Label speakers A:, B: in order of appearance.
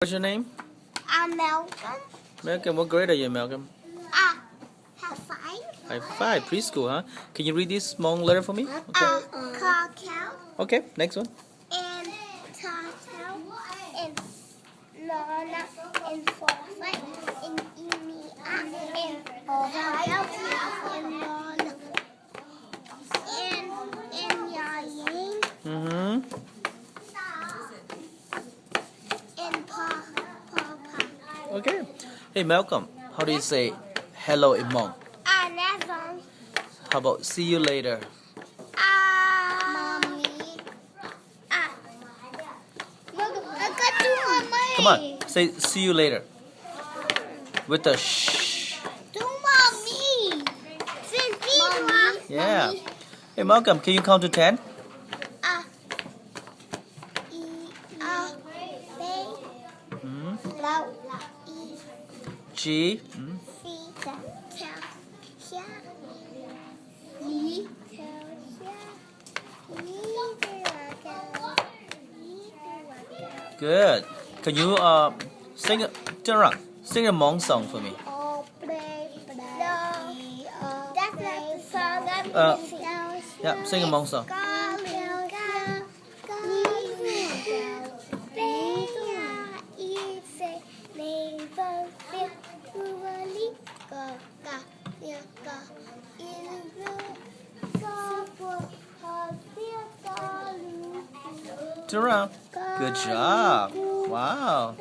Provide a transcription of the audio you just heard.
A: What's your name?
B: I'm Malcolm.
A: Malcolm, what grade are you, Malcolm?
B: Have five.
A: Five, preschool, huh? Can you read this Hmong letter for me? Okay.
B: Call cow
A: Okay, next one.
B: and turtle and Lana and forfeit and Emia and Lana and Yayin
A: Mm-hmm.
B: and Papa.
A: Okay. Hey, Malcolm, how do you say hello in Hmong?
B: Never.
A: How about see you later?
B: Mommy.
A: Come on, say see you later. With a shh.
B: To mommy. Mommy.
A: Yeah. Hey, Malcolm, can you count to 10? Hmm? G. Good. Can you turn around, sing a Hmong song for me?
B: That's not the song I'm
A: Yeah, sing a Hmong song. Turn around. Good job. Wow.